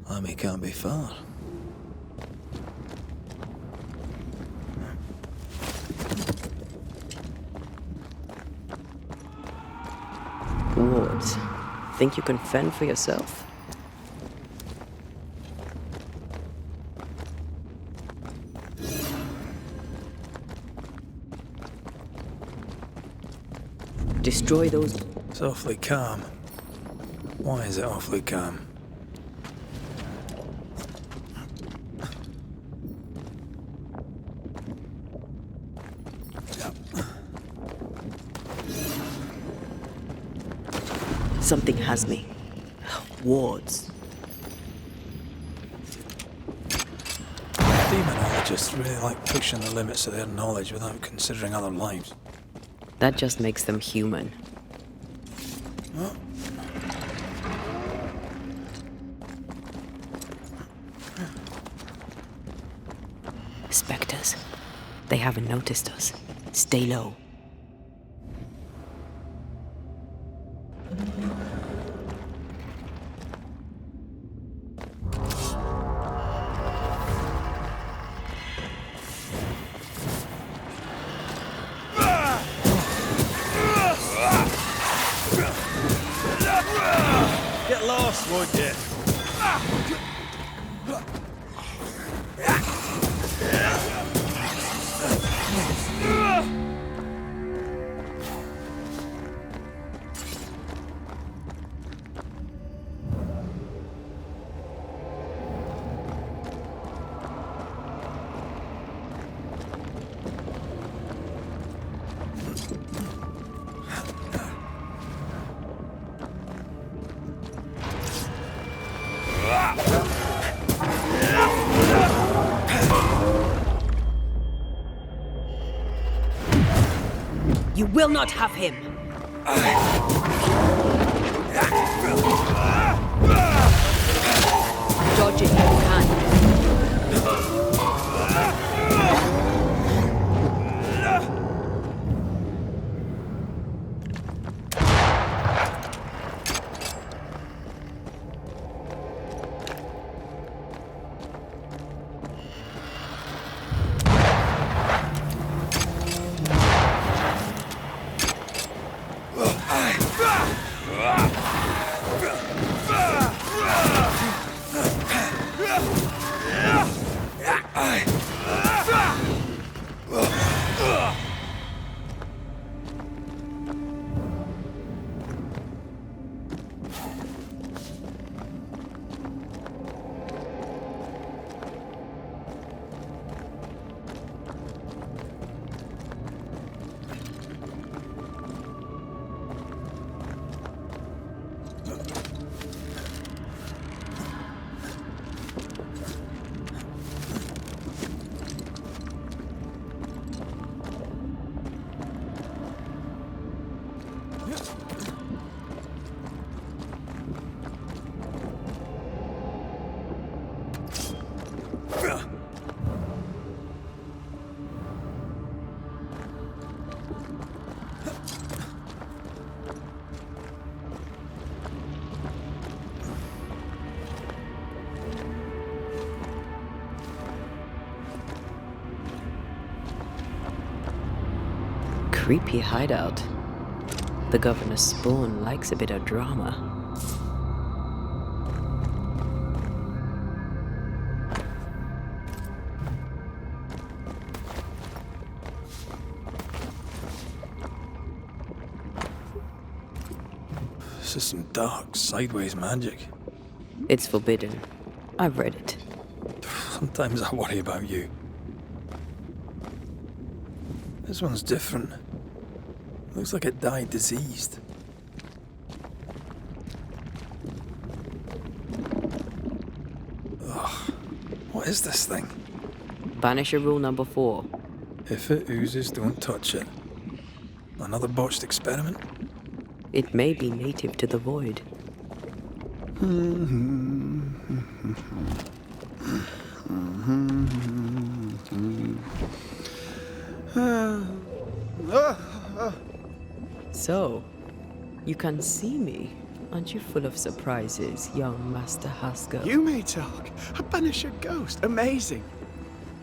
Army can't be far. Wards, think you can fend for yourself? Destroy those... It's awfully calm. Why is it awfully calm? Something has me. Wards. Demonologists really like pushing the limits of their knowledge without considering other lives. That just makes them human. Well, Spectres. They haven't noticed us. Stay low. get lost, won't you? You will not have him! Dodge it if you can. Creepy hideout. The governor's spawn likes a bit of drama. This is some dark, sideways magic. It's forbidden. I've read it. Sometimes I worry about you. This one's different. Looks like it died diseased. Ugh. What is this thing? Banisher rule number 4. If it oozes, don't touch it. Another botched experiment? It may be native to the void. So, you can see me Aren't you full of surprises, young Master Haskell? You may talk. A Banisher ghost. Amazing.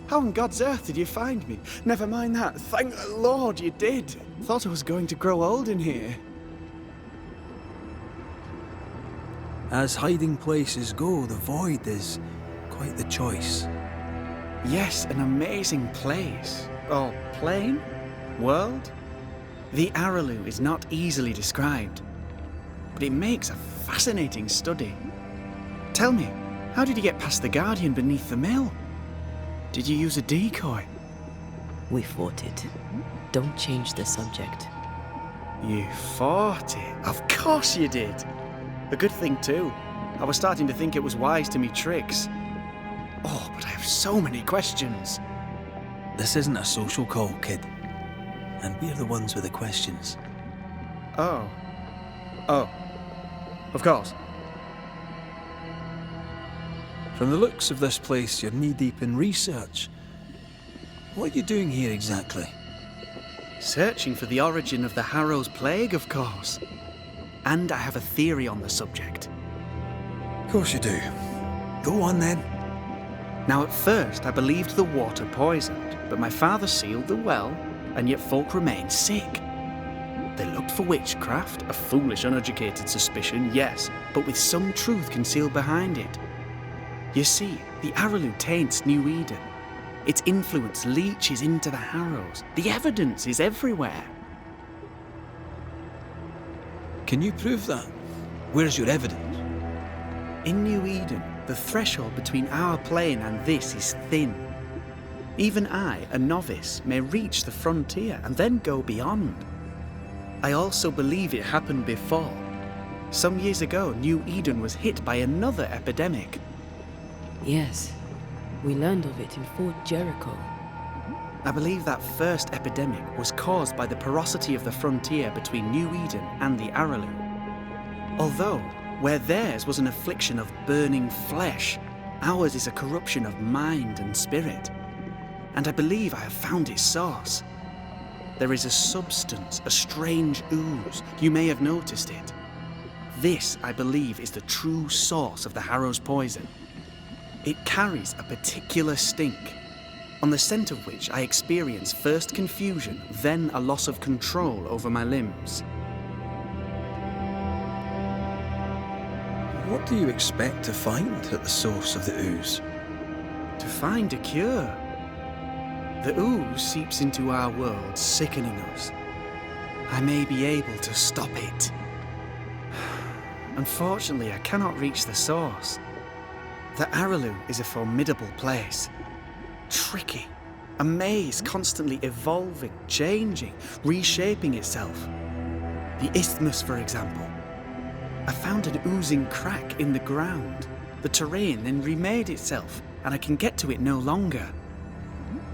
How on God's earth did you find me? Never mind that. Thank the Lord you did. Thought I was going to grow old in here. As hiding places go, the Void is quite the choice. Yes, an amazing place. Or plane? World? The Araloo is not easily described, but it makes a fascinating study. Tell me, how did you get past the Guardian beneath the mill? Did you use a decoy? We fought it. Don't change the subject. You fought it? Of course you did. A good thing too. I was starting to think it was wise to me tricks. Oh, but I have so many questions. This isn't a social call, kid. And we're the ones with the questions. Oh. Oh. Of course. From the looks of this place, you're knee-deep in research. What are you doing here exactly? Searching for the origin of the Harrow's plague, of course. And I have a theory on the subject. Of course you do. Go on then. Now, at first, I believed the water poisoned, but my father sealed the well, and yet folk remained sick. They looked for witchcraft, a foolish, uneducated suspicion, yes, but with some truth concealed behind it. You see, the Araloo taints New Eden. Its influence leaches into the Harrows. The evidence is everywhere. Can you prove that? Where's your evidence? In New Eden, the threshold between our plane and this is thin. Even I, a novice, may reach the frontier and then go beyond. I also believe it happened before. Some years ago, New Eden was hit by another epidemic. Yes, we learned of it in Fort Jericho. I believe that first epidemic was caused by the porosity of the frontier between New Eden and the Araloo. Although, where theirs was an affliction of burning flesh, ours is a corruption of mind and spirit. And I believe I have found its source. There is a substance, a strange ooze. You may have noticed it. This, I believe, is the true source of the Harrow's poison. It carries a particular stink, on the scent of which I experience first confusion, then a loss of control over my limbs. What do you expect to find at the source of the ooze? To find a cure. The ooze seeps into our world, sickening us. I may be able to stop it. Unfortunately, I cannot reach the source. The Araloo is a formidable place. Tricky. A maze constantly evolving, changing, reshaping itself. The isthmus, for example. I found an oozing crack in the ground. The terrain then remade itself, and I can get to it no longer.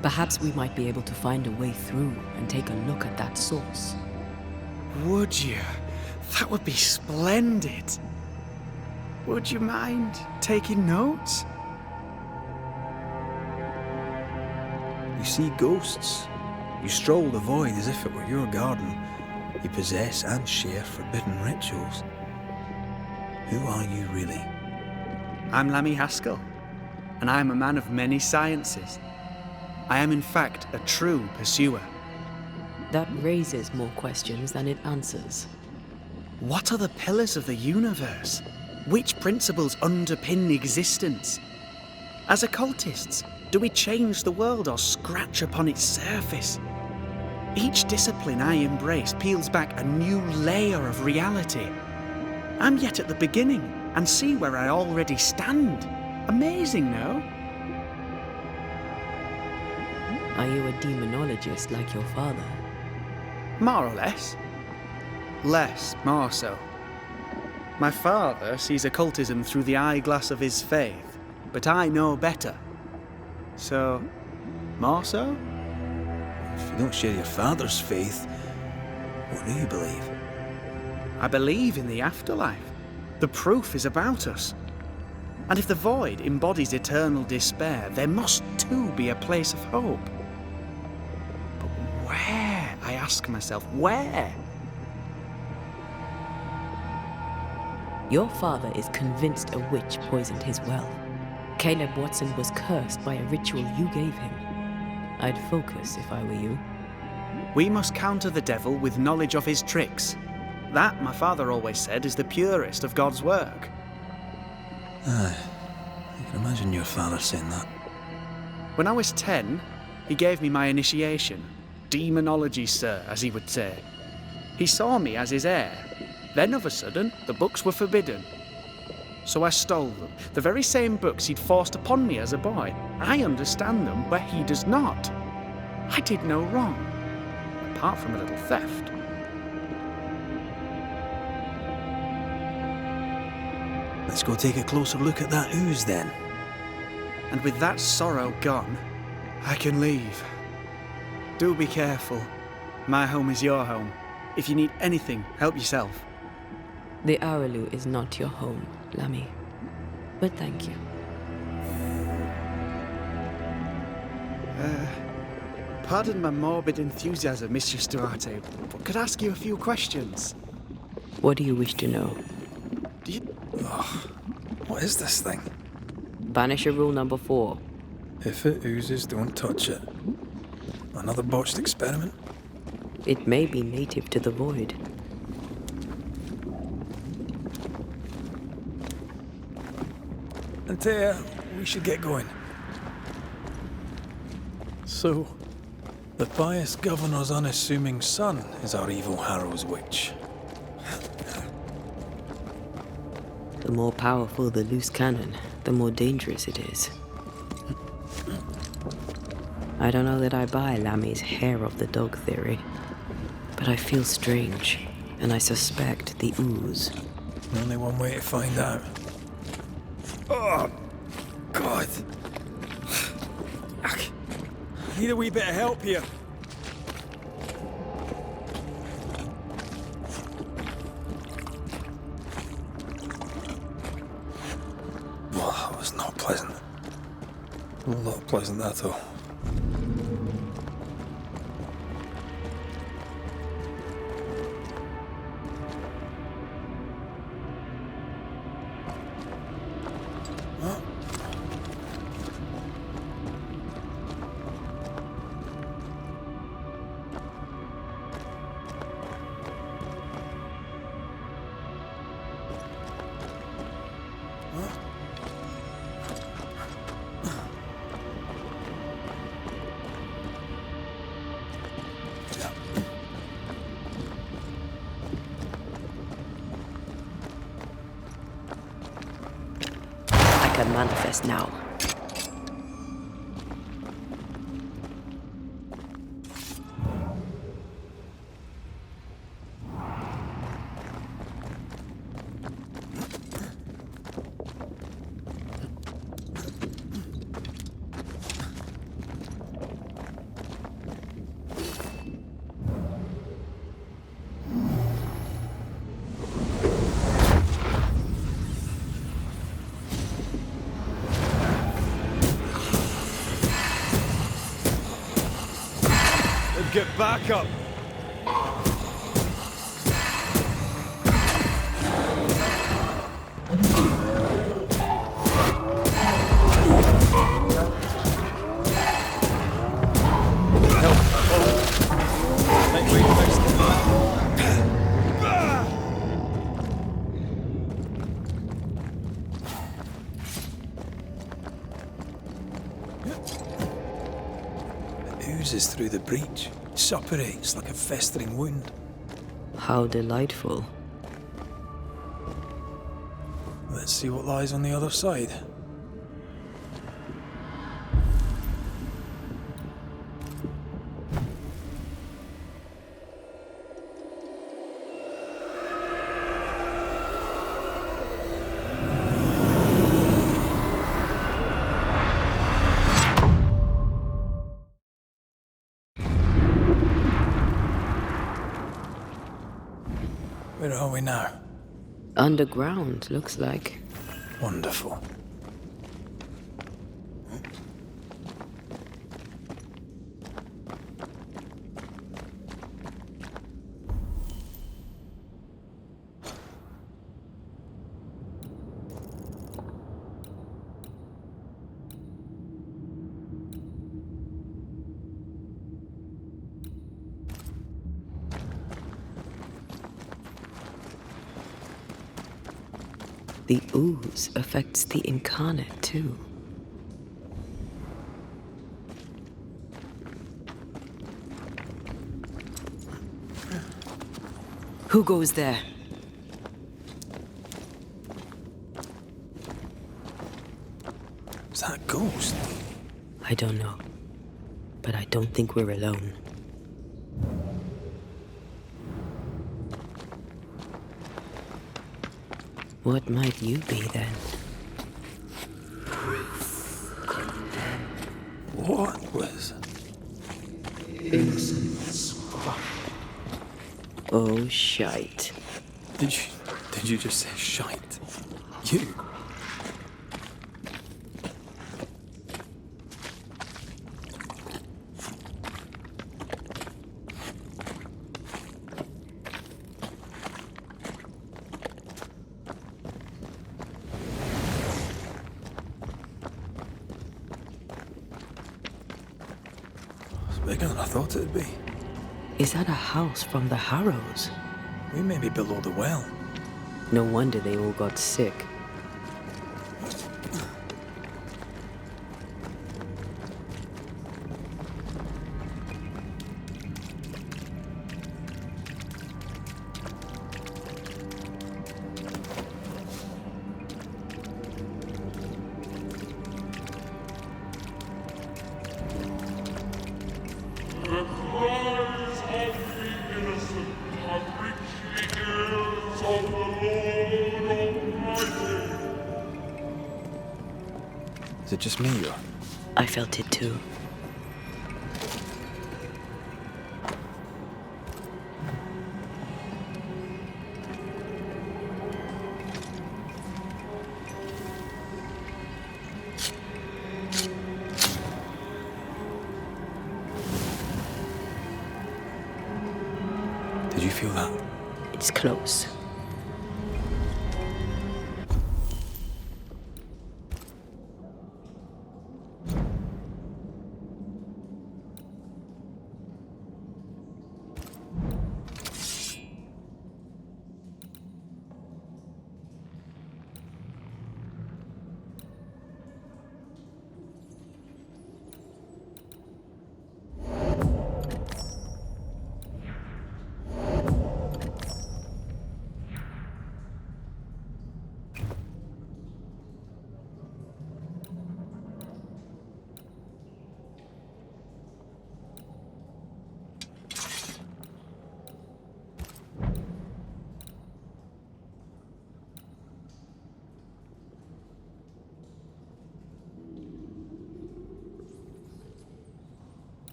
Perhaps we might be able to find a way through and take a look at that source. Would you? That would be splendid. Would you mind taking notes? You see ghosts. You stroll the void as if it were your garden. You possess and share forbidden rituals. Who are you really? I'm Lammy Haskell, and I am a man of many sciences. I am in fact a true pursuer. That raises more questions than it answers. What are the pillars of the universe? Which principles underpin existence? As occultists, do we change the world or scratch upon its surface? Each discipline I embrace peels back a new layer of reality. I'm yet at the beginning and see where I already stand. Amazing, no? Are you a demonologist like your father? More or less. Less, more so. My father sees occultism through the eyeglass of his faith, but I know better. So, more so? If you don't share your father's faith, what do you believe? I believe in the afterlife. The proof is about us. And if the void embodies eternal despair, there must too be a place of hope. But where? I ask myself, where? Your father is convinced a witch poisoned his well. Caleb Watson was cursed by a ritual you gave him. I'd focus if I were you. We must counter the devil with knowledge of his tricks. That, my father always said, is the purest of God's work. Aye. I can imagine your father saying that. When I was 10, he gave me my initiation. Demonology, sir, as he would say. He saw me as his heir. Then, of a sudden, the books were forbidden. So I stole them, the very same books he'd forced upon me as a boy. I understand them where he does not. I did no wrong, apart from a little theft. Let's go take a closer look at that ooze then. And with that sorrow gone, I can leave. Do be careful. My home is your home. If you need anything, help yourself. The Araloo is not your home, Lammy. But thank you. Pardon my morbid enthusiasm, Mistress Duarte, but could I ask you a few questions? What do you wish to know? Do you... What is this thing? Banisher rule number 4. If it oozes, don't touch it. Another botched experiment? It may be native to the void. Antea, we should get going. So, the pious governor's unassuming son is our evil Harrow's witch. The more powerful the loose cannon, the more dangerous it is. I don't know that I buy Lammy's hair of the dog theory, but I feel strange, and I suspect the ooze. Only one way to find out. Oh, God. I need a wee bit of help here. Well, that was not pleasant. Not pleasant at all. I can manifest now. Get back up! Oozes through the breach. Suppurates like a festering wound. How delightful. Let's see what lies on the other side. Where are we now? Underground, looks like. Wonderful. The ooze affects the incarnate, too. Who goes there? Is that a ghost? I don't know. But I don't think we're alone. What might you be, then? What was... Oh, shite. Did you just say shite? You? It's bigger than I thought it'd be. Is that a house from the Harrows? We may be below the well. No wonder they all got sick. Is it just me or... I felt it too. Did you feel that? It's close.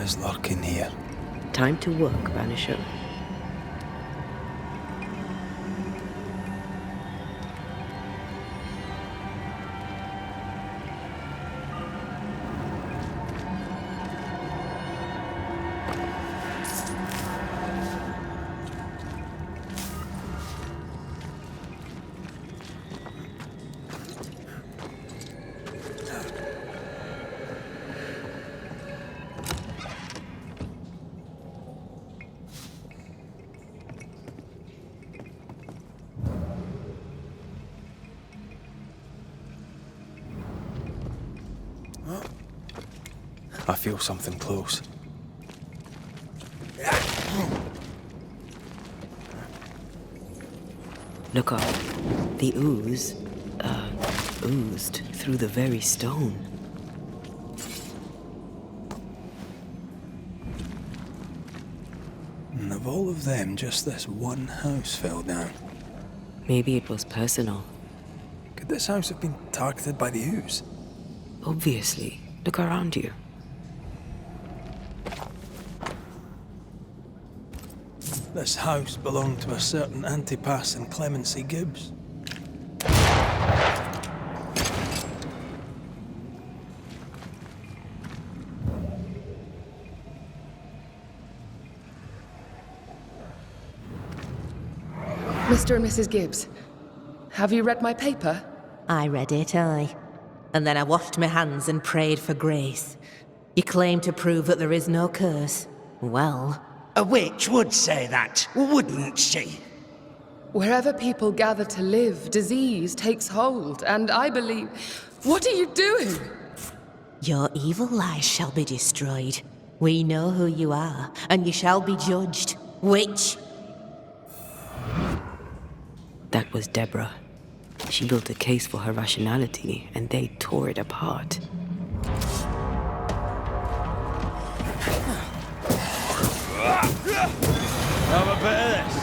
is lurking here? Time to work, Banisher. I feel something close. Look up. The ooze, oozed through the very stone. And of all of them, just this one house fell down. Maybe it was personal. Could this house have been targeted by the ooze? Obviously. Look around you. This house belonged to a certain Antipas and Clemency Gibbs. Mr. and Mrs. Gibbs, have you read my paper? I read it, aye. And then I washed my hands and prayed for grace. You claim to prove that there is no curse. Well... A witch would say that, wouldn't she? Wherever people gather to live, disease takes hold, and I believe... What are you doing? Your evil lies shall be destroyed. We know who you are, and you shall be judged. Witch! That was Deborah. She built a case for her rationality, and they tore it apart. Have a bit of this.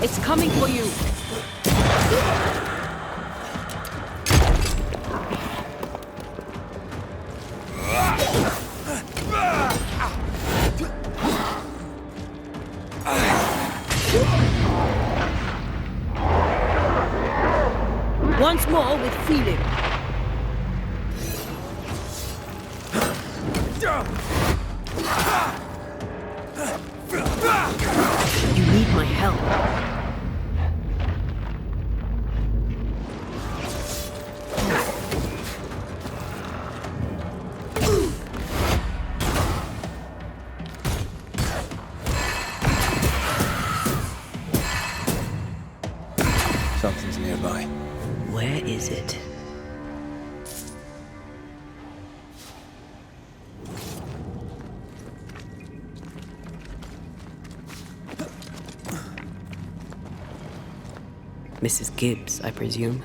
It's coming for you! Once more with feeling. You need my help. Something's nearby. Where is it? Mrs. Gibbs, I presume.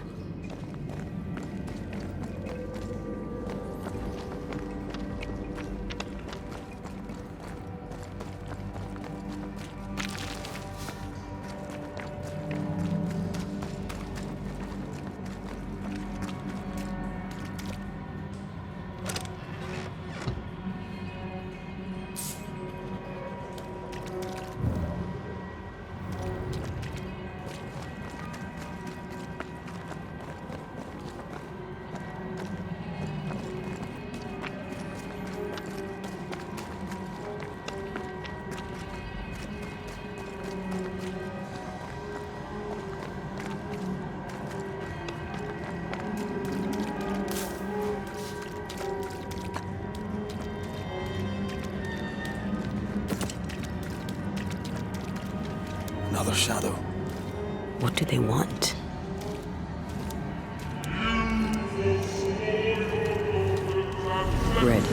Another shadow. What do they want? Red,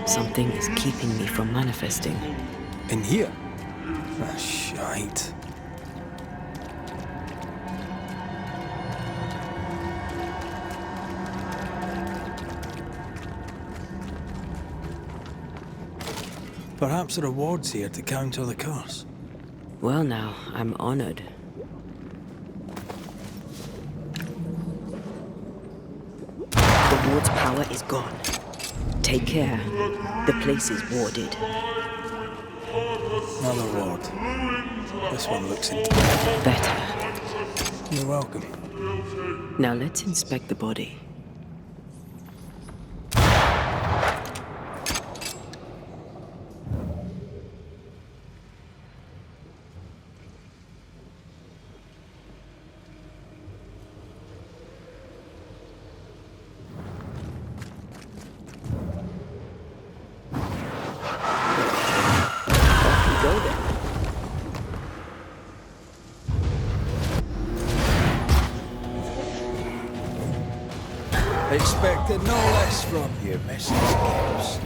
something is keeping me from manifesting. In here? Ah, shite. Perhaps the reward's here to counter the curse. Well now, I'm honored. ward's power is gone. Take care. The place is warded. Another ward. This one looks into Better. You're welcome. Now let's inspect the body. Expected no less from you, Mrs. Gibbs.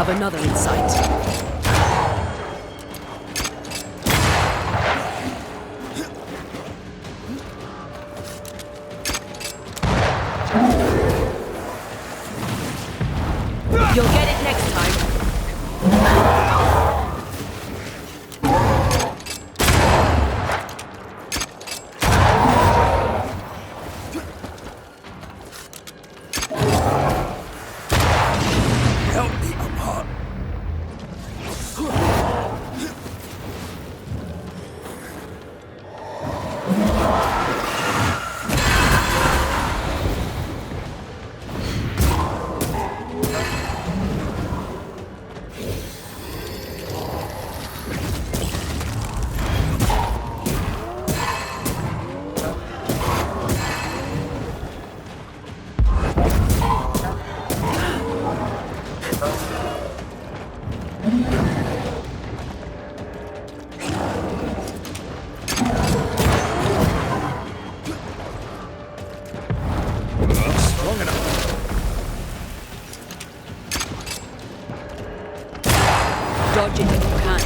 Another in sight. You'll get it next time. Dodge it if you can.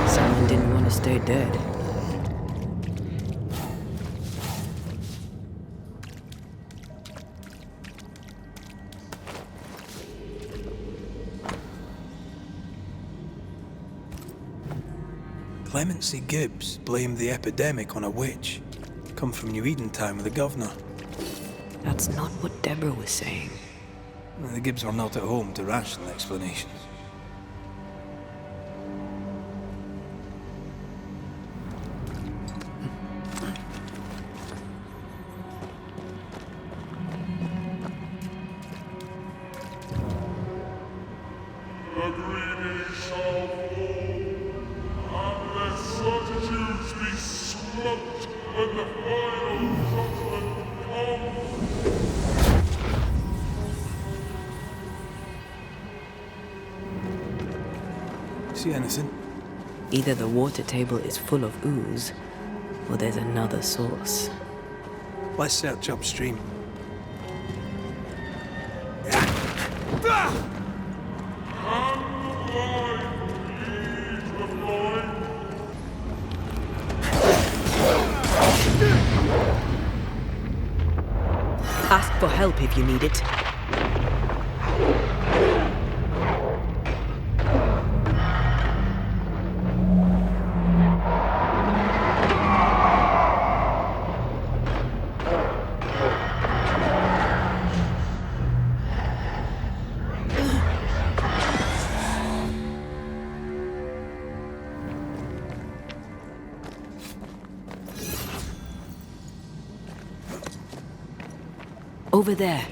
Someone didn't want to stay dead. Clemency Gibbs blamed the epidemic on a witch. Come from New Eden Town with the governor. That's not what Deborah was saying. The Gibbs were not at home to rational explanations. See anything? Either the water table is full of ooze, or there's another source. Let's search upstream. Ask for help if you need it. Over there.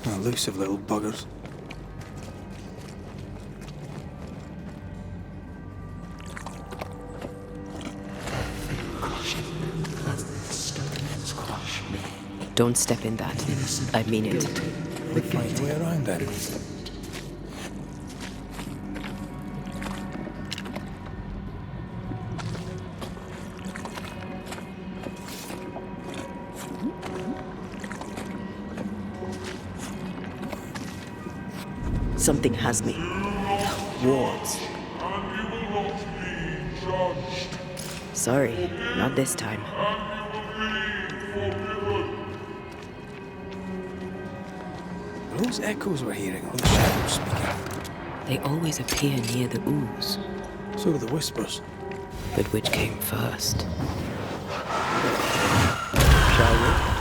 Elusive little buggers. Don't step in that. I mean it. We'll find a way around then. Something has me. Wards. Sorry, not this time. Those echoes we're hearing, or the shadows speaking? They always appear near the ooze. So do the whispers. But which came first? Shall we?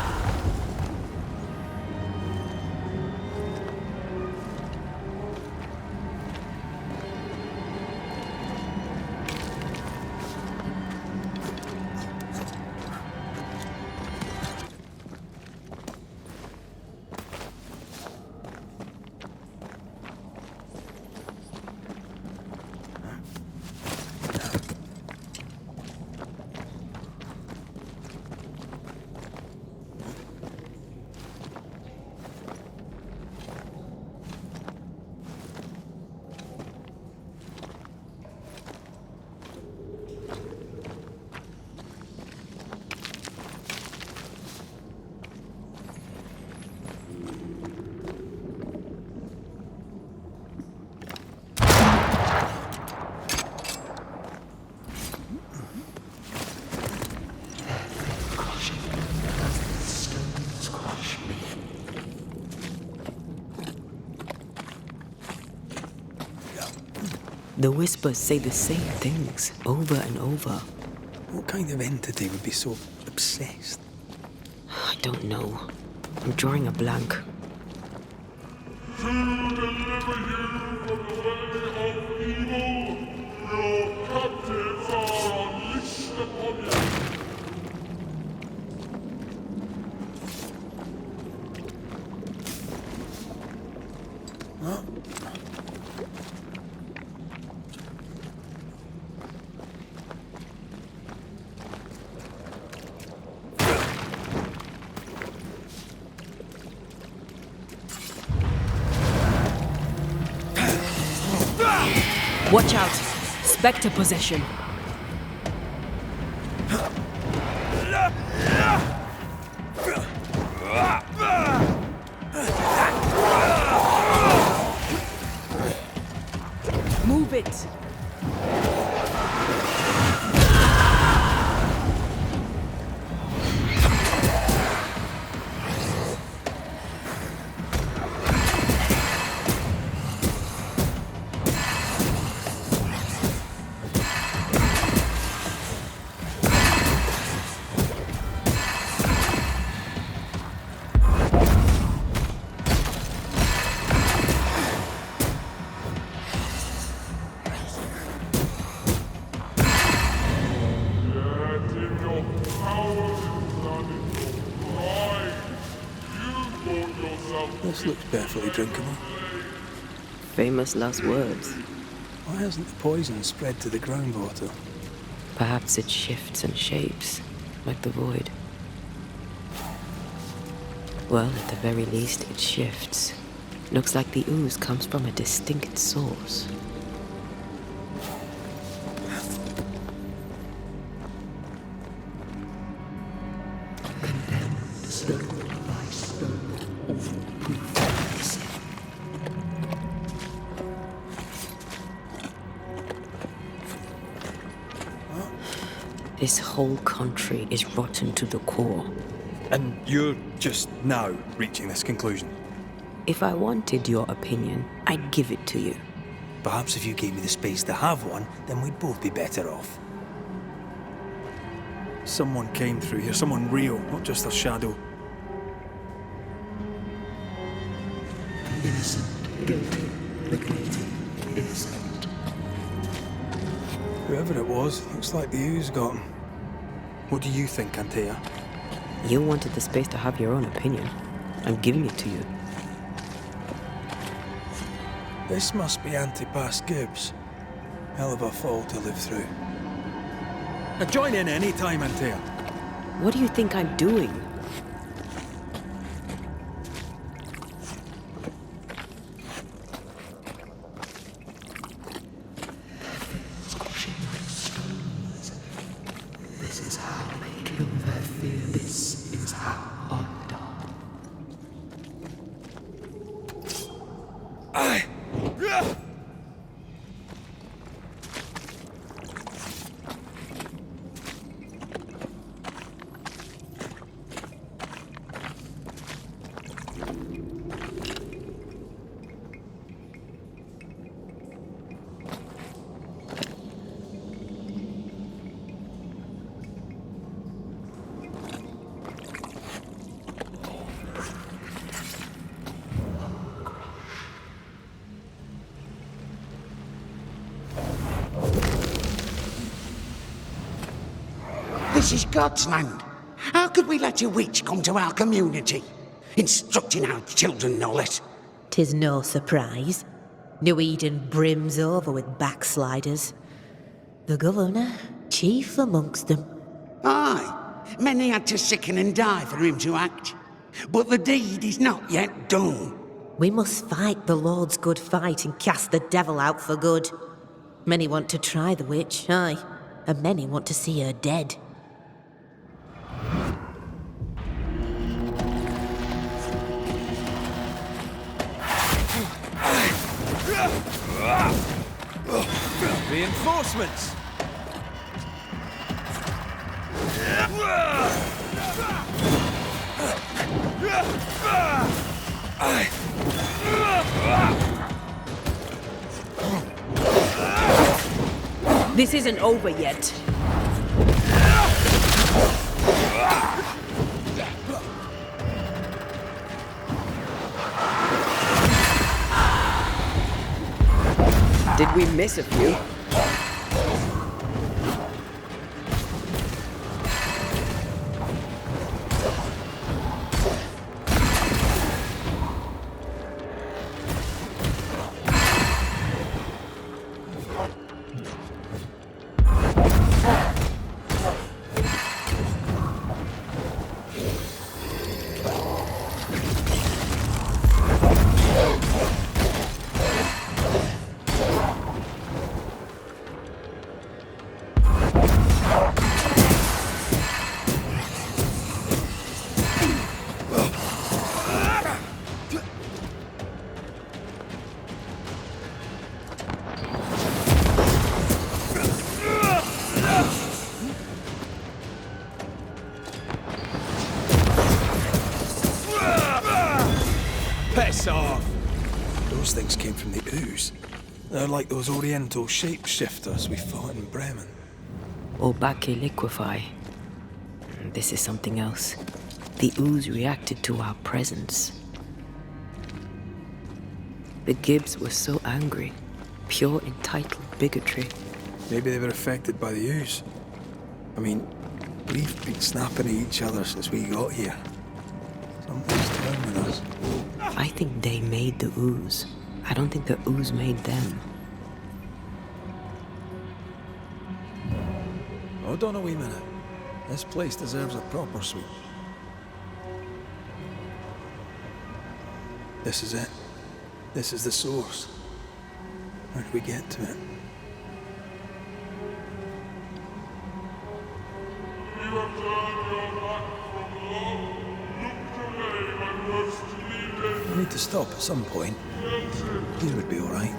The whispers say the same things over and over. What kind of entity would be so obsessed? I don't know. I'm drawing a blank. To deliver you from the way of evil, your captives are unleashed upon you. Watch out! Spectre possession. Move it! This looks perfectly drinkable. Famous last words. Why hasn't the poison spread to the groundwater? Perhaps it shifts and shapes, like the void. Well, at the very least, it shifts. Looks like the ooze comes from a distinct source. This whole country is rotten to the core. And you're just now reaching this conclusion? If I wanted your opinion, I'd give it to you. Perhaps if you gave me the space to have one, then we'd both be better off. Someone came through here, someone real, not just a shadow. Innocent, guilty, neglected, innocent. Whoever it was, looks like the ooze got him. What do you think, Antea? You wanted the space to have your own opinion. I'm giving it to you. This must be Antipas Gibbs. Hell of a fall to live through. Join in any time, Antea. What do you think I'm doing? This is how they kill their fear. This is how undone. Aye! This is God's land. How could we let a witch come to our community? Instructing our children, no less. 'Tis no surprise. New Eden brims over with backsliders. The governor, chief amongst them. Aye, many had to sicken and die for him to act. But the deed is not yet done. We must fight the Lord's good fight and cast the devil out for good. Many want to try the witch, aye, and many want to see her dead. Reinforcements! This isn't over yet. Did we miss a few? Piss off! Those things came from the ooze. They're like those oriental shapeshifters we fought in Bremen. Obake liquefy. This is something else. The ooze reacted to our presence. The Gibbs were so angry. Pure entitled bigotry. Maybe they were affected by the ooze. I mean, we've been snapping at each other since we got here. Something's turning us. I think they made the ooze. I don't think the ooze made them. Hold on a wee minute. This place deserves a proper sweep. This is it. This is the source. How do we get to it? You have turned your back from love, looked away when most needed. We need to stop at some point. These would be all right.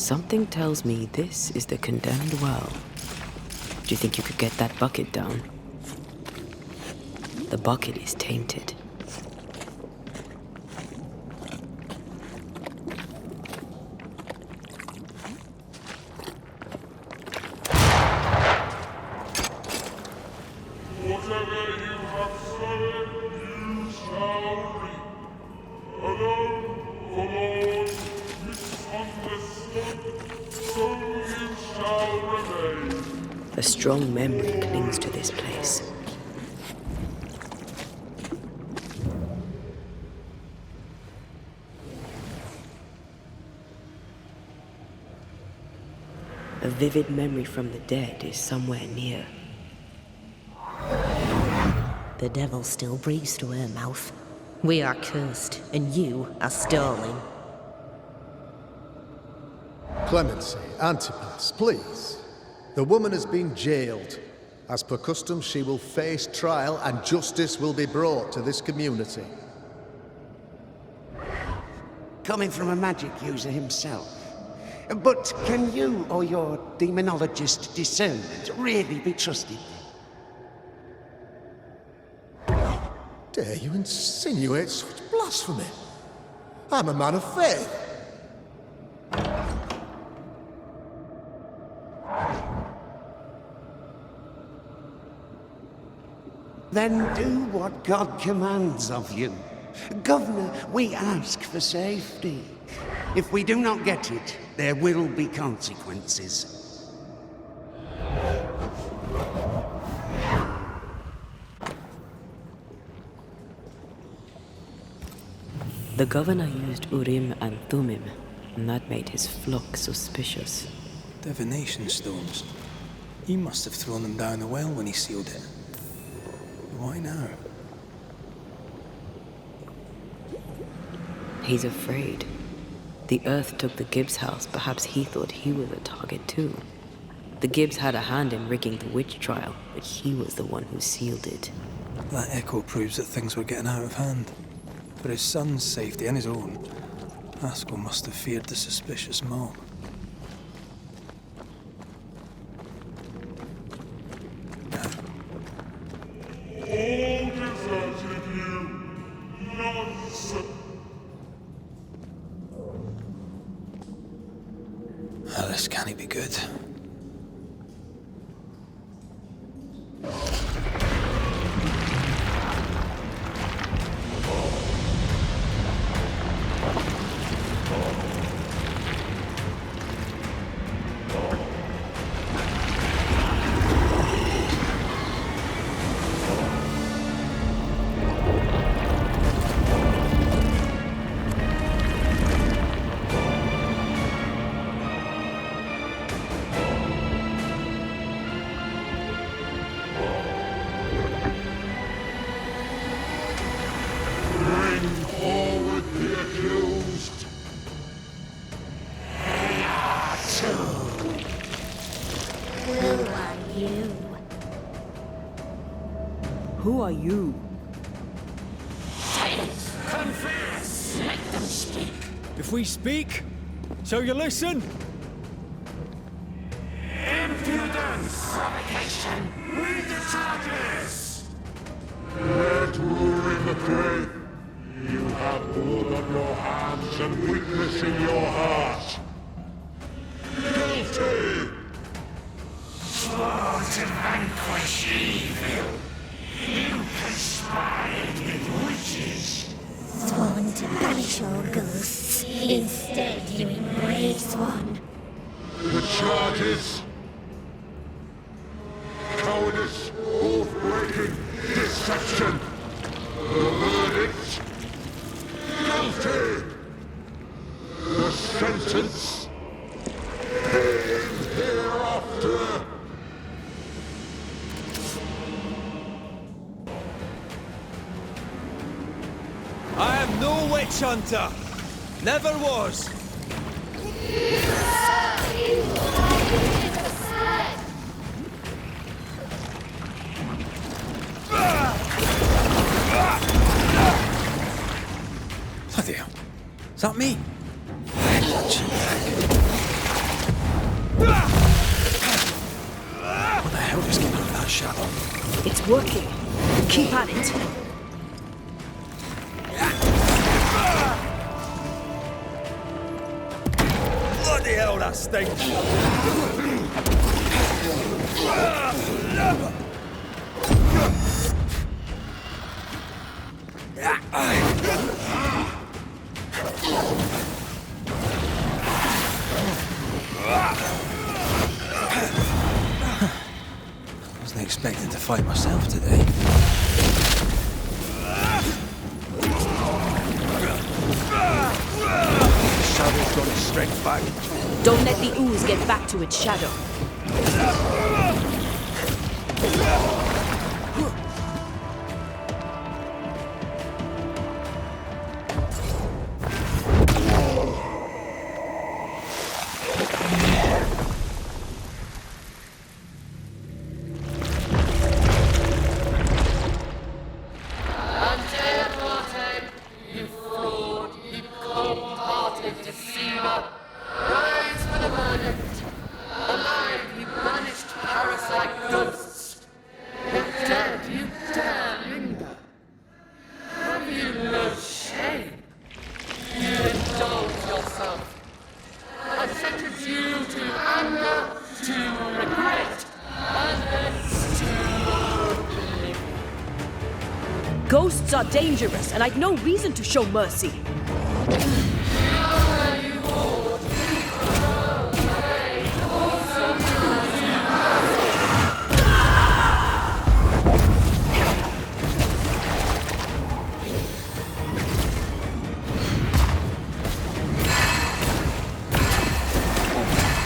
Something tells me this is the condemned well. Do you think you could get that bucket down? The bucket is tainted. Whatever you have sown, you shall reap. Alone, forlorn, misunderstood, so you shall remain. A strong memory clings to this place. A vivid memory from the dead is somewhere near. The devil still breathes through her mouth. We are cursed, and you are stolen. Clemency, Antipas, please. The woman has been jailed. As per custom, she will face trial and justice will be brought to this community. Coming from a magic user himself. But can you or your demonologist discernment really be trusted? Dare you insinuate such blasphemy? I'm a man of faith. Then do what God commands of you. Governor, we ask for safety. If we do not get it, there will be consequences. The governor used Urim and Thummim, and that made his flock suspicious. Divination stones. He must have thrown them down the well when he sealed it. Why now? He's afraid. The Earth took the Gibbs house. Perhaps he thought he was a target too. The Gibbs had a hand in rigging the witch trial, but he was the one who sealed it. That echo proves that things were getting out of hand. For his son's safety and his own, Haskell must have feared the suspicious mob. All deserted you. Nonsense. Well, this can't be good. Who are you? Confess! Let them speak! If we speak, shall you listen? Impudence! Provocation! Read the charges! Where to in the grave? You have blood on your hands and weakness in your heart. Guilty! Swore to vanquish evil. You conspired with witches. Sworn to banish all ghosts. Instead, you embrace one. The charges. Cowardice, oath-breaking, deception. The verdict. Guilty. The sentence. Pain hereafter. I am no witch hunter. Never was. Bloody hell. Is that me? Watch your back. It's working. Keep at it. Bloody hell, that stinks! Wasn't expecting to fight myself today. Shadow's got its strength back. Don't let the ooze get back to its shadow. Ghosts are dangerous, and I'd no reason to show mercy.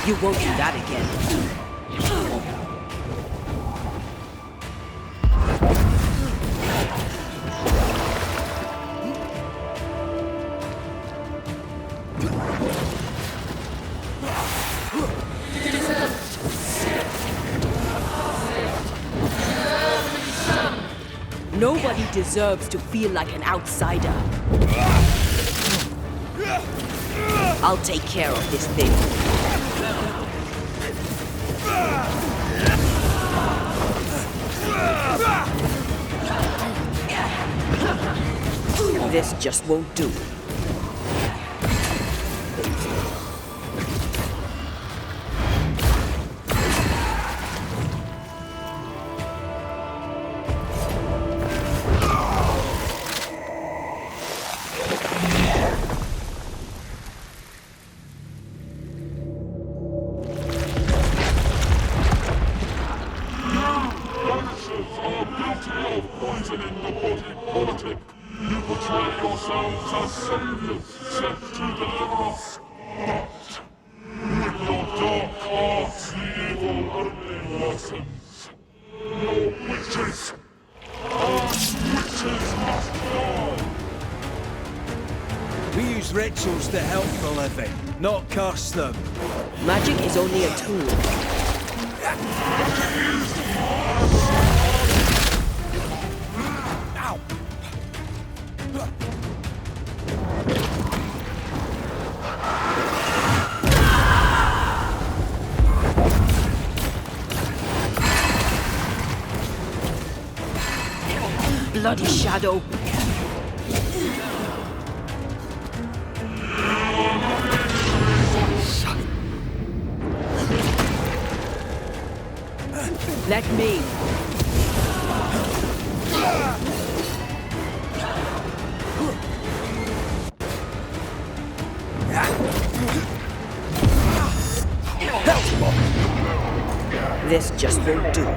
You won't do that again. Nobody deserves to feel like an outsider. I'll take care of this thing. This just won't do. We use rituals to help the living, not curse them. Magic is only a tool. Ow! Bloody shadow. Let me. This just won't do.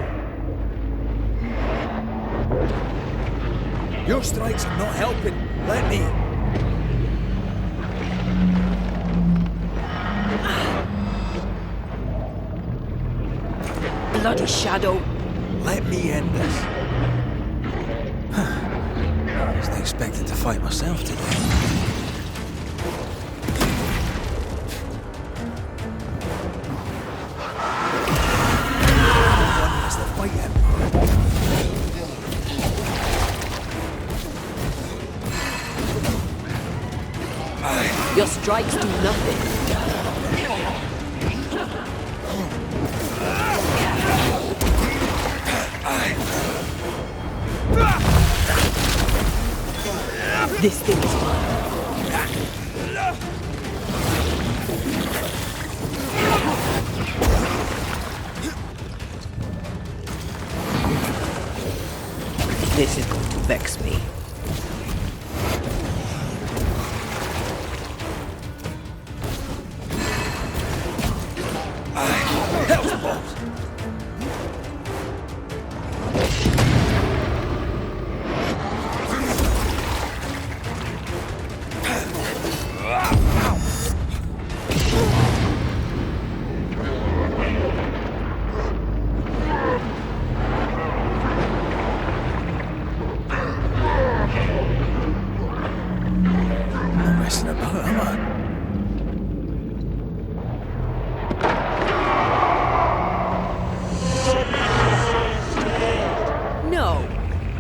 Your strikes are not helping. Let me. Bloody shadow. Let me end this. I wasn't expecting to fight myself today. One has to fight him. Your strikes do nothing. This thing is mine. This is going to vex me.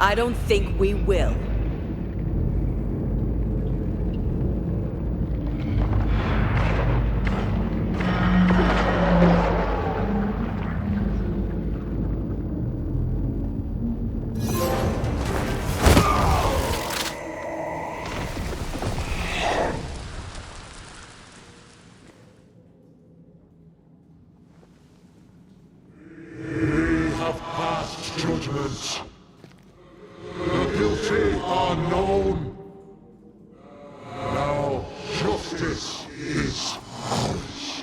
I don't think we will. We have passed judgment. The guilty are known. Now justice is ours.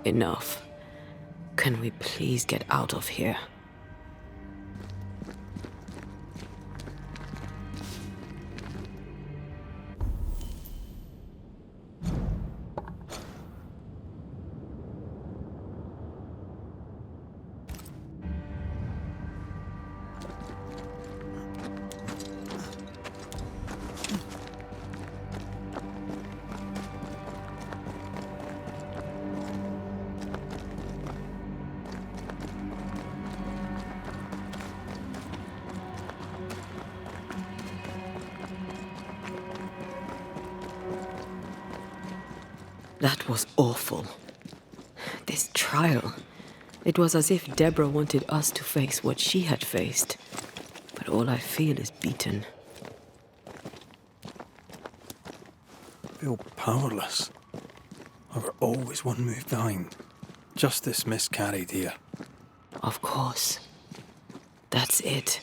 Enough. Can we please get out of here? That was awful. This trial. It was as if Deborah wanted us to face what she had faced. But all I feel is beaten. I feel powerless. I were always one move behind. Justice miscarried here. Of course. That's it.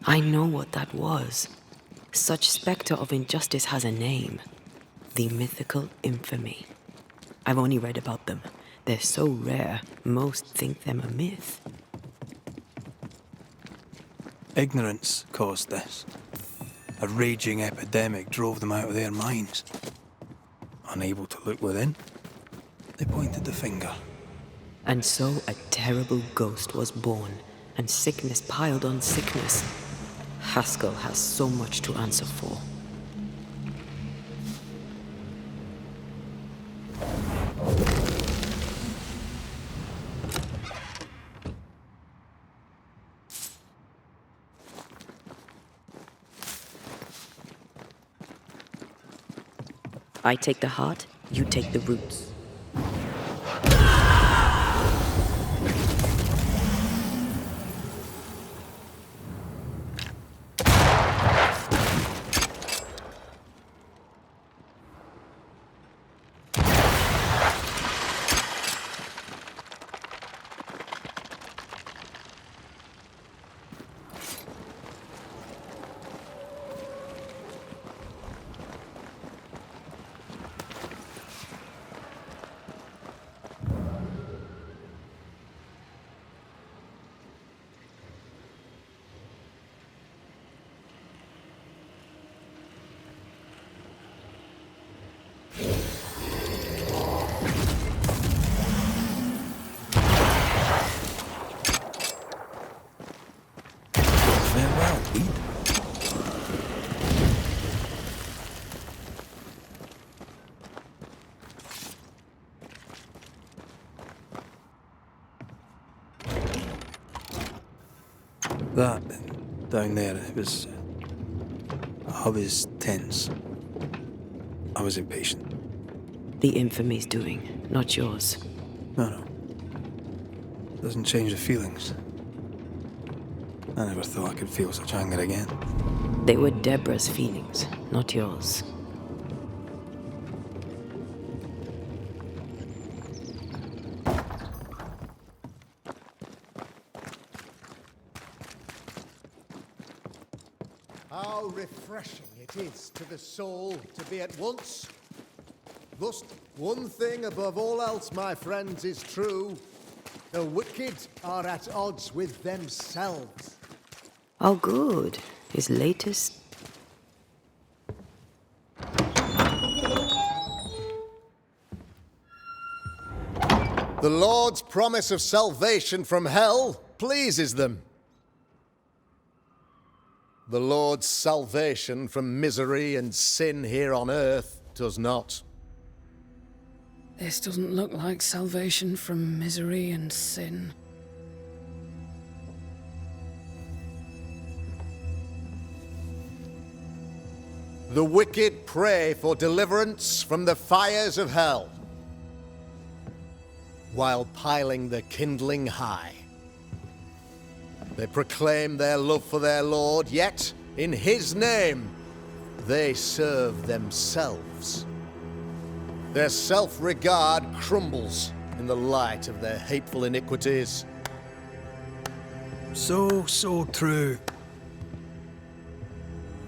I know what that was. Such spectre of injustice has a name. The mythical infamy. I've only read about them. They're so rare, most think them a myth. Ignorance caused this. A raging epidemic drove them out of their minds. Unable to look within, they pointed the finger. And so a terrible ghost was born, and sickness piled on sickness. Haskell has so much to answer for. I take the heart, you take the roots. well, weed. That, down there, it was... I was tense. I was impatient. The infamy's doing, not yours. No. Doesn't change the feelings. I never thought I could feel such anger again. They were Deborah's feelings, not yours. How refreshing it is to the soul to be at once. Thus, one thing above all else, my friends, is true. The wicked are at odds with themselves. Oh, good. His latest... The Lord's promise of salvation from hell pleases them. The Lord's salvation from misery and sin here on earth does not. This doesn't look like salvation from misery and sin. The wicked pray for deliverance from the fires of hell, while piling the kindling high. They proclaim their love for their Lord, yet, in His name, they serve themselves. Their self-regard crumbles in the light of their hateful iniquities. So true.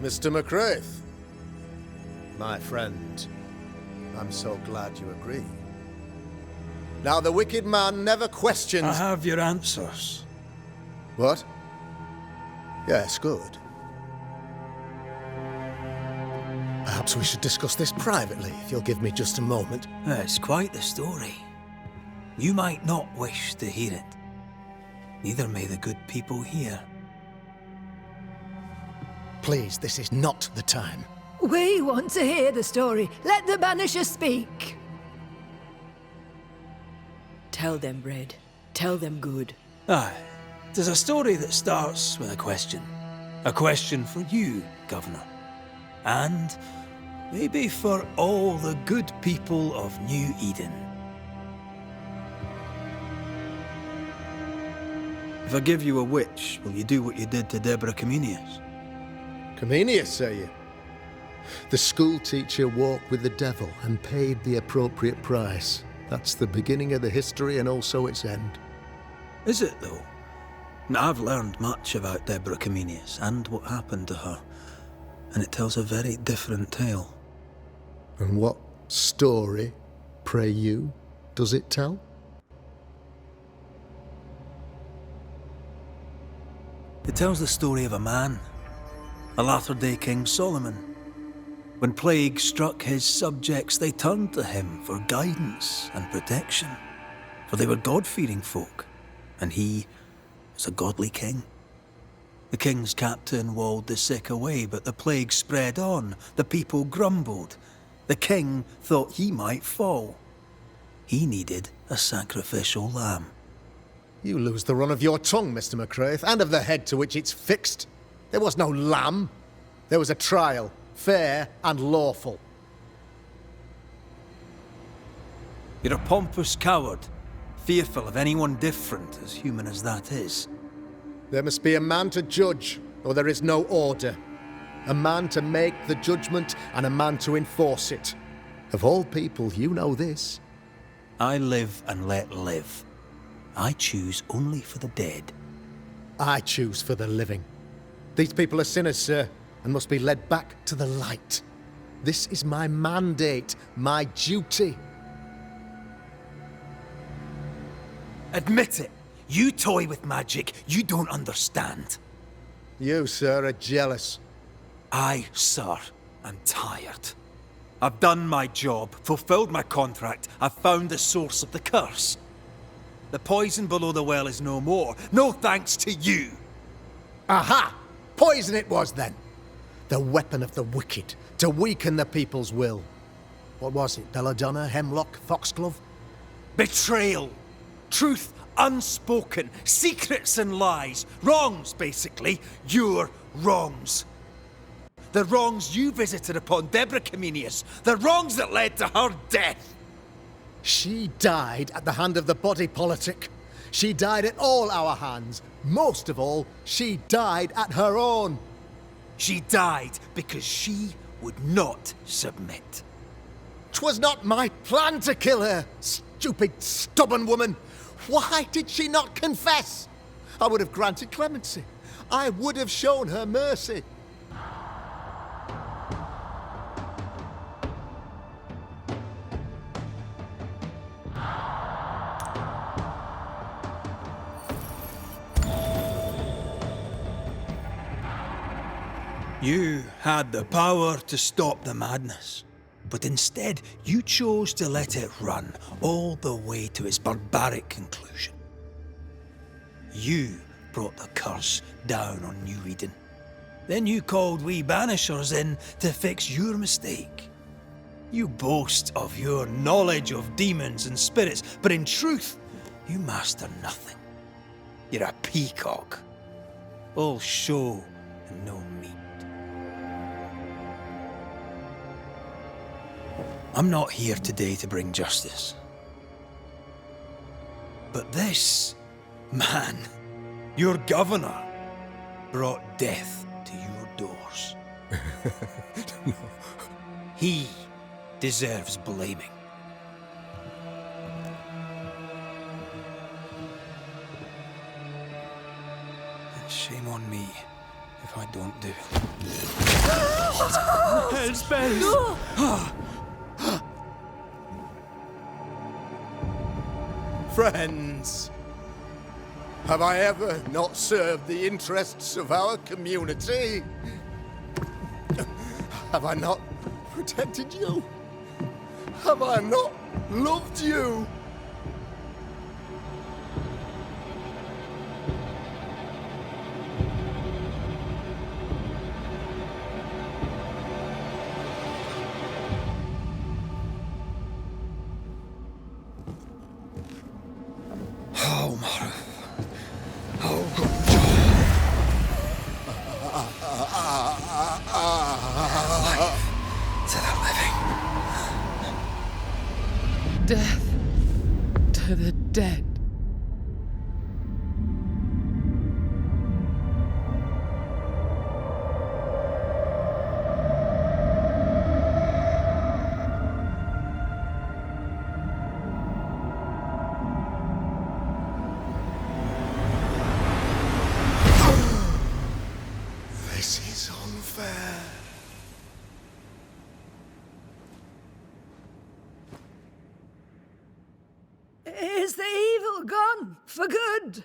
Mr. McCraith, my friend, I'm so glad you agree. Now, the wicked man never questions... I have your answers. What? Yes, good. Perhaps we should discuss this privately, if you'll give me just a moment. It's quite the story. You might not wish to hear it. Neither may the good people here. Please, this is not the time. We want to hear the story. Let the Banishers speak. Tell them, Red. Tell them good. Aye. There's a story that starts with a question. A question for you, Governor. And maybe for all the good people of New Eden. If I give you a witch, will you do what you did to Deborah Comenius? Comenius, say you? The school teacher walked with the devil and paid the appropriate price. That's the beginning of the history and also its end. Is it, though? Now, I've learned much about Deborah Comenius and what happened to her, and it tells a very different tale. And what story, pray you, does it tell? It tells the story of a man, a latter-day King Solomon. When plague struck his subjects, they turned to him for guidance and protection, for they were God-fearing folk, and he was a godly king. The king's captain walled the sick away, but the plague spread on. The people grumbled. The king thought he might fall. He needed a sacrificial lamb. You lose the run of your tongue, Mr. McCraith, and of the head to which it's fixed. There was no lamb. There was a trial, fair and lawful. You're a pompous coward, fearful of anyone different, as human as that is. There must be a man to judge, or there is no order. A man to make the judgment, and a man to enforce it. Of all people, you know this. I live and let live. I choose only for the dead. I choose for the living. These people are sinners, sir, and must be led back to the light. This is my mandate, my duty. Admit it. You toy with magic you don't understand. You, sir, are jealous. I, sir, am tired. I've done my job, fulfilled my contract. I've found the source of the curse. The poison below the well is no more. No thanks to you. Aha! Poison it was then. The weapon of the wicked, to weaken the people's will. What was it, belladonna, hemlock, foxglove? Betrayal. Truth unspoken. Secrets and lies. Wrongs, basically. Your wrongs. The wrongs you visited upon Deborah Comenius. The wrongs that led to her death. She died at the hand of the body politic. She died at all our hands. Most of all, she died at her own. She died because she would not submit. 'Twas not my plan to kill her, stupid, stubborn woman. Why did she not confess? I would have granted clemency. I would have shown her mercy. You had the power to stop the madness, but instead you chose to let it run all the way to its barbaric conclusion. You brought the curse down on New Eden. Then you called we Banishers in to fix your mistake. You boast of your knowledge of demons and spirits, but in truth, you master nothing. You're a peacock. All show and no meat. I'm not here today to bring justice. But this man, your governor, brought death to your doors. He deserves blaming. And shame on me if I don't do it. Hell's bells! Friends, have I ever not served the interests of our community? Have I not protected you? Have I not loved you? Death to the dead. This is unfair. Is the evil gone for good?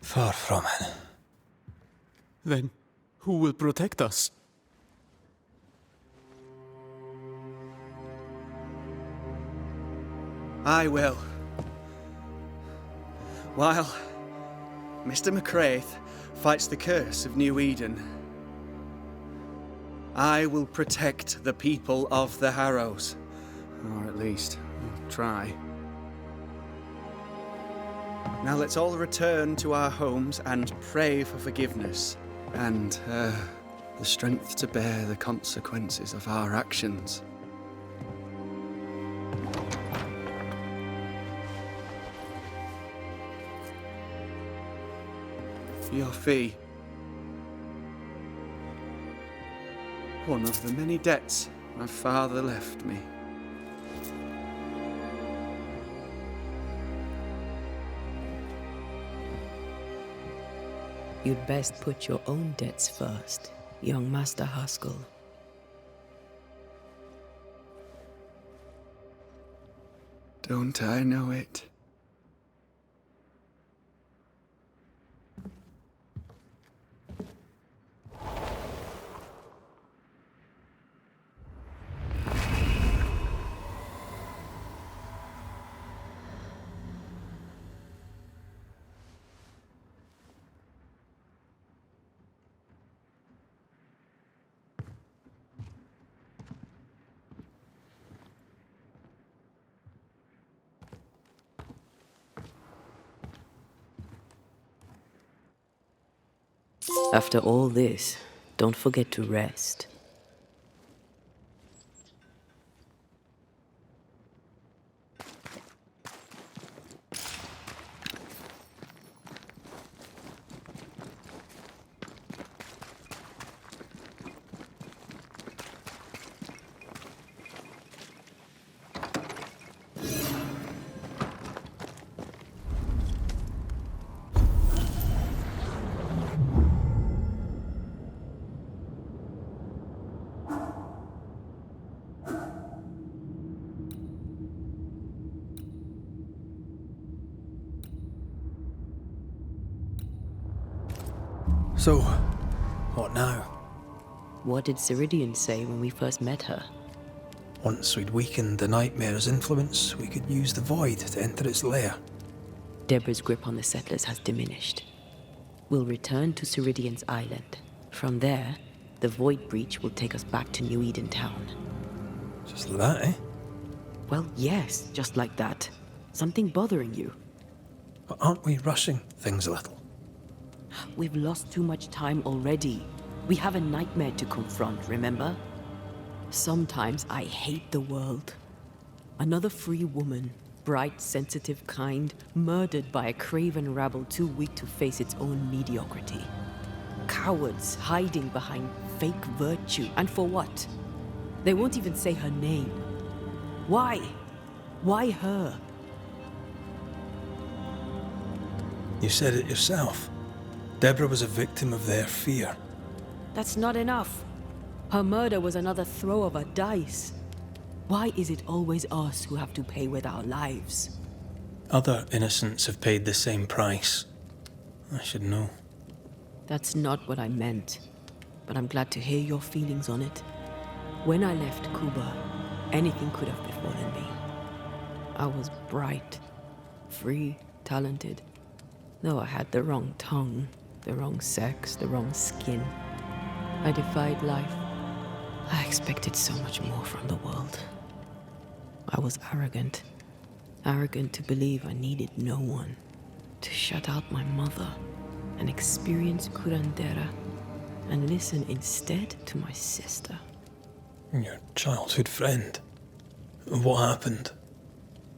Far from it. Then who will protect us? I will. While Mr. McCraith fights the curse of New Eden, I will protect the people of the Harrows. Or at least, I'll try. Now let's all return to our homes and pray for forgiveness and the strength to bear the consequences of our actions. Your fee. One of the many debts my father left me. You'd best put your own debts first, young Master Haskell. Don't I know it? After all this, don't forget to rest. So, what now? What did Ceridian say when we first met her? Once we'd weakened the Nightmare's influence, we could use the Void to enter its lair. Deborah's grip on the settlers has diminished. We'll return to Ceridian's island. From there, the Void Breach will take us back to New Eden Town. Just like that, eh? Well, yes, just like that. Something bothering you. But aren't we rushing things a little? We've lost too much time already. We have a nightmare to confront, remember? Sometimes I hate the world. Another free woman, bright, sensitive, kind, murdered by a craven rabble too weak to face its own mediocrity. Cowards hiding behind fake virtue. And for what? They won't even say her name. Why? Why her? You said it yourself. Deborah was a victim of their fear. That's not enough. Her murder was another throw of a dice. Why is it always us who have to pay with our lives? Other innocents have paid the same price. I should know. That's not what I meant. But I'm glad to hear your feelings on it. When I left Cuba, anything could have befallen me. I was bright, free, talented. Though I had the wrong tongue, the wrong sex, the wrong skin. I defied life. I expected so much more from the world. I was arrogant. Arrogant to believe I needed no one. To shut out my mother and experience curandera and listen instead to my sister. Your childhood friend. What happened?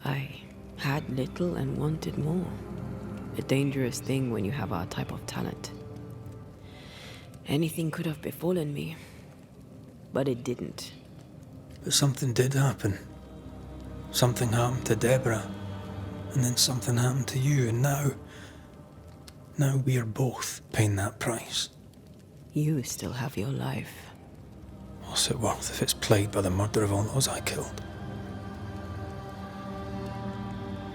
I had little and wanted more. A dangerous thing when you have our type of talent. Anything could have befallen me, but it didn't. But something did happen. Something happened to Deborah, and then something happened to you, and now we're both paying that price. You still have your life. What's it worth if it's plagued by the murder of all those I killed?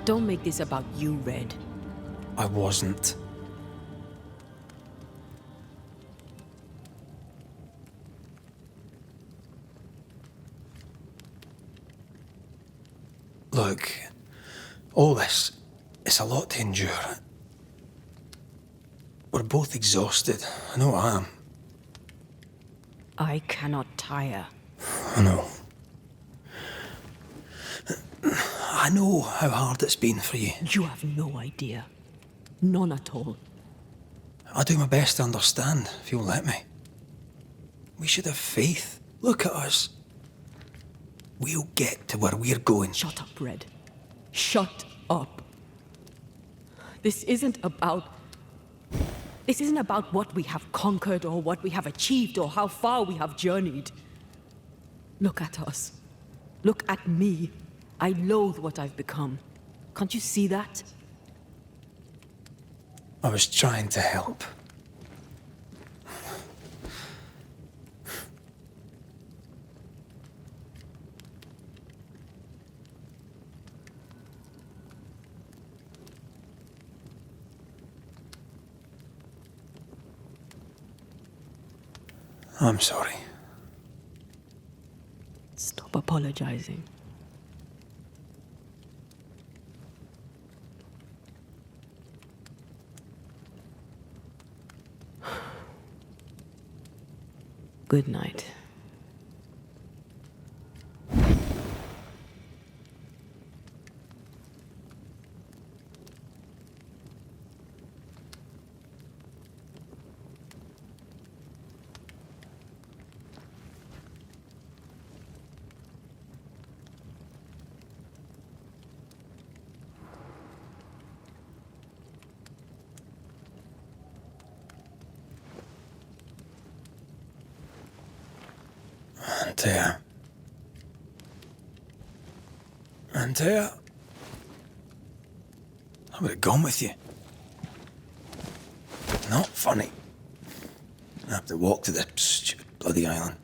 Don't make this about you, Red. I wasn't. Look, all this, it's a lot to endure. We're both exhausted. I know I am. I cannot tire. I know. I know how hard it's been for you. You have no idea. None at all. I'll do my best to understand, if you'll let me. We should have faith. Look at us. We'll get to where we're going. Shut up, Red. Shut up. This isn't about what we have conquered or what we have achieved or how far we have journeyed. Look at us. Look at me. I loathe what I've become. Can't you see that? I was trying to help. I'm sorry. Stop apologizing. Good night. Antea. Antea. I would have gone with you. Not funny. I have to walk to the stupid bloody island.